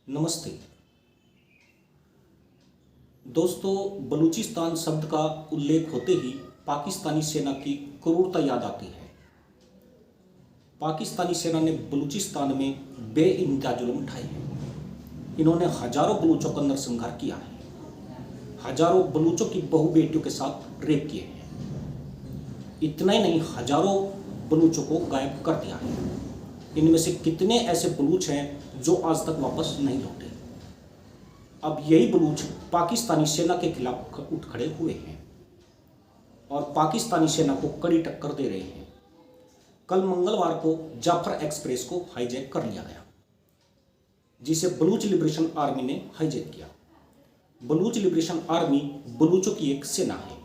नमस्ते दोस्तों। बलूचिस्तान शब्द का उल्लेख होते ही पाकिस्तानी सेना की क्रूरता याद आती है। पाकिस्तानी सेना ने बलूचिस्तान में बेइंतहा जुल्म उठाए हैं। इन्होंने हजारों बलूचों का नरसंहार किया है। हजारों बलूचों की बहु बेटियों के साथ रेप किए हैं। इतना ही नहीं, हजारों बलूचों को गायब कर दिया है। इनमें से कितने ऐसे बलूच हैं जो आज तक वापस नहीं लौटे। अब यही बलूच पाकिस्तानी सेना के खिलाफ उठ खड़े हुए हैं और पाकिस्तानी सेना को कड़ी टक्कर दे रहे हैं। कल मंगलवार को जाफर एक्सप्रेस को हाईजैक कर लिया गया, जिसे बलूच लिबरेशन आर्मी ने हाईजैक किया। बलूच लिबरेशन आर्मी बलूचों की एक सेना है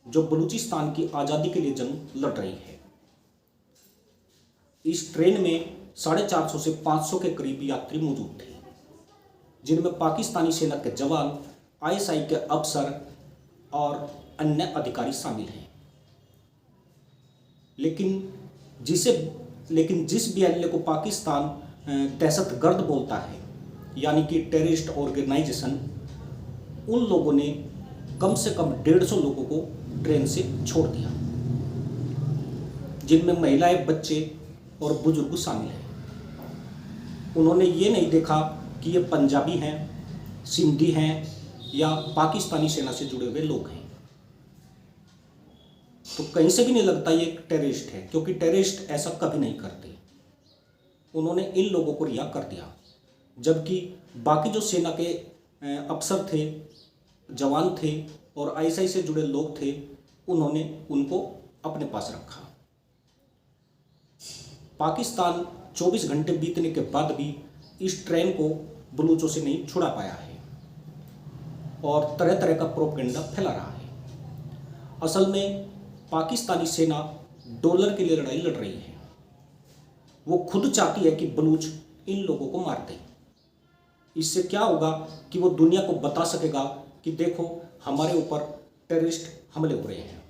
जो बलूचिस्तान की आज़ादी के लिए जंग लड़ रही है। इस ट्रेन में 450 से 500 के करीब यात्री मौजूद थे, जिनमें पाकिस्तानी सेना के जवान, आईएसआई के अफसर और अन्य अधिकारी शामिल हैं। लेकिन जिस बीएलए को पाकिस्तान दहशतगर्द बोलता है, यानी कि टेररिस्ट ऑर्गेनाइजेशन, उन लोगों ने कम से कम 150 लोगों को ट्रेन से छोड़ दिया, जिनमें महिलाएं, बच्चे और बुजुर्ग शामिल हैं। उन्होंने ये नहीं देखा कि ये पंजाबी हैं, सिंधी हैं या पाकिस्तानी सेना से जुड़े हुए लोग हैं। तो कहीं से भी नहीं लगता ये एक टेररिस्ट है, क्योंकि टेररिस्ट ऐसा कभी नहीं करते। उन्होंने इन लोगों को रिहा कर दिया, जबकि बाकी जो सेना के अफसर थे, जवान थे और आईएसआई से जुड़े लोग थे, उन्होंने उनको अपने पास रखा। पाकिस्तान 24 घंटे बीतने के बाद भी इस ट्रेन को बलूचों से नहीं छुड़ा पाया है और तरह तरह का प्रोपेगेंडा फैला रहा है। असल में पाकिस्तानी सेना डॉलर के लिए लड़ाई लड़ रही है। वो खुद चाहती है कि बलूच इन लोगों को मार दें। इससे क्या होगा कि वो दुनिया को बता सकेगा कि देखो, हमारे ऊपर टेररिस्ट हमले हो रहे हैं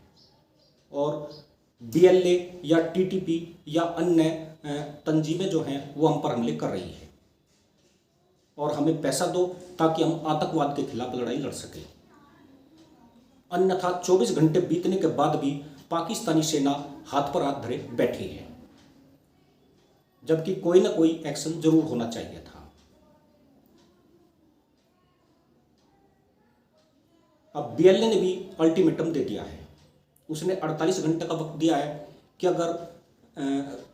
और बीएलए या टीटीपी या अन्य तंजीमें जो हैं वो हम पर हमले कर रही है और हमें पैसा दो ताकि हम आतंकवाद के खिलाफ लड़ाई लड़ सकें। अन्यथा 24 घंटे बीतने के बाद भी पाकिस्तानी सेना हाथ पर हाथ धरे बैठी है, जबकि कोई ना कोई एक्शन जरूर होना चाहिए था। अब बीएलए ने भी अल्टीमेटम दे दिया है। उसने 48 घंटे का वक्त दिया है कि अगर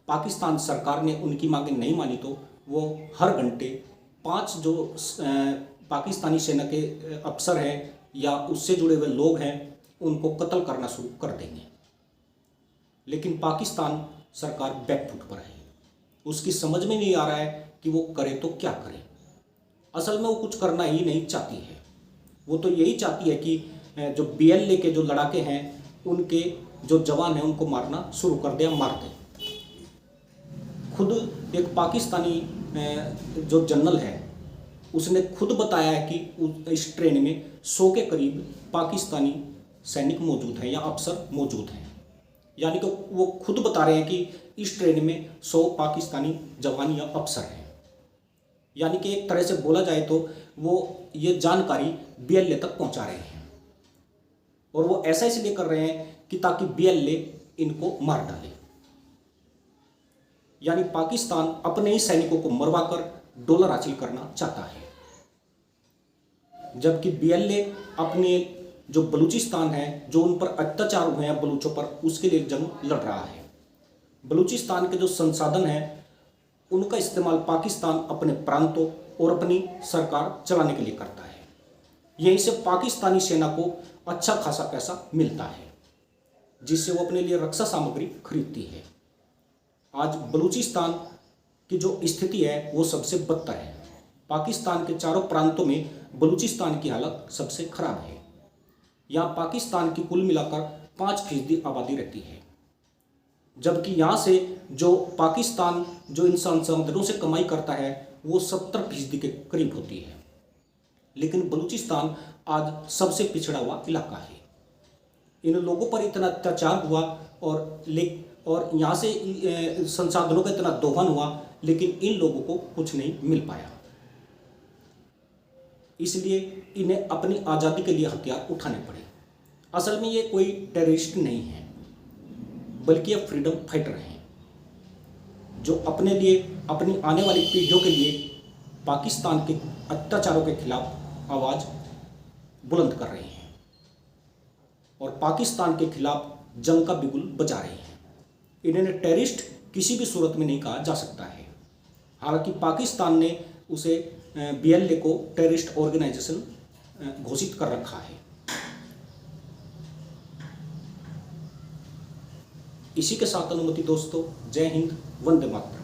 पाकिस्तान सरकार ने उनकी मांगें नहीं मानी तो वो हर घंटे 5 जो पाकिस्तानी सेना के अफसर हैं या उससे जुड़े हुए लोग हैं, उनको कत्ल करना शुरू कर देंगे। लेकिन पाकिस्तान सरकार बैकफुट पर है। उसकी समझ में नहीं आ रहा है कि वो करे तो क्या करे। असल में वो कुछ करना ही नहीं चाहती है। वो तो यही चाहती है कि जो बीएलए के जो लड़ाके हैं, उनके जो जवान हैं, उनको मारना शुरू कर दे, मार दे। खुद एक पाकिस्तानी जो जनरल है, उसने खुद बताया है कि इस ट्रेन में 100 के करीब पाकिस्तानी सैनिक मौजूद हैं या अफसर मौजूद हैं। यानी कि वो खुद बता रहे हैं कि इस ट्रेन में 100 पाकिस्तानी जवान या अफसर हैं। यानी कि एक तरह से बोला जाए तो वो ये जानकारी बीएलए तक पहुंचा रहे हैं और वो ऐसा इसलिए कर रहे हैं कि ताकि बीएलए इनको मार डाले। यानी पाकिस्तान अपने ही सैनिकों को मरवाकर डॉलर हासिल करना चाहता है, जबकि बीएलए अपने जो बलूचिस्तान है, जो उन पर अत्याचार हुए हैं बलूचों पर, उसके लिए जंग लड़ रहा है। बलूचिस्तान के जो संसाधन हैं, उनका इस्तेमाल पाकिस्तान अपने प्रांतों और अपनी सरकार चलाने के लिए करता है। यहीं से पाकिस्तानी सेना को अच्छा खासा पैसा मिलता है, जिससे वो अपने लिए रक्षा सामग्री खरीदती है। आज बलूचिस्तान की जो स्थिति है वो सबसे बदतर है। पाकिस्तान के चारों प्रांतों में बलूचिस्तान की हालत सबसे खराब है। यहाँ पाकिस्तान की कुल मिलाकर 5% आबादी रहती है, जबकि यहाँ से जो पाकिस्तान जो इन संसाधनों से कमाई करता है वो 70% के करीब होती है। लेकिन बलूचिस्तान आज सबसे पिछड़ा हुआ इलाका है। इन लोगों पर इतना अत्याचार हुआ और यहाँ से संसाधनों का इतना दोहन हुआ, लेकिन इन लोगों को कुछ नहीं मिल पाया। इसलिए इन्हें अपनी आज़ादी के लिए हथियार उठाने पड़े। असल में ये कोई टेररिस्ट नहीं है, बल्कि ये फ्रीडम फाइटर हैं जो अपने लिए, अपनी आने वाली पीढ़ियों के लिए पाकिस्तान के अत्याचारों के खिलाफ आवाज़ बुलंद कर रहे हैं और पाकिस्तान के खिलाफ जंग का बिगुल बजा रहे हैं। इन्हें टेररिस्ट किसी भी सूरत में नहीं कहा जा सकता है। हालांकि पाकिस्तान ने उसे BLA को टेररिस्ट ऑर्गेनाइजेशन घोषित कर रखा है। इसी के साथ अनुमति दोस्तों, जय हिंद, वंदे मातरम।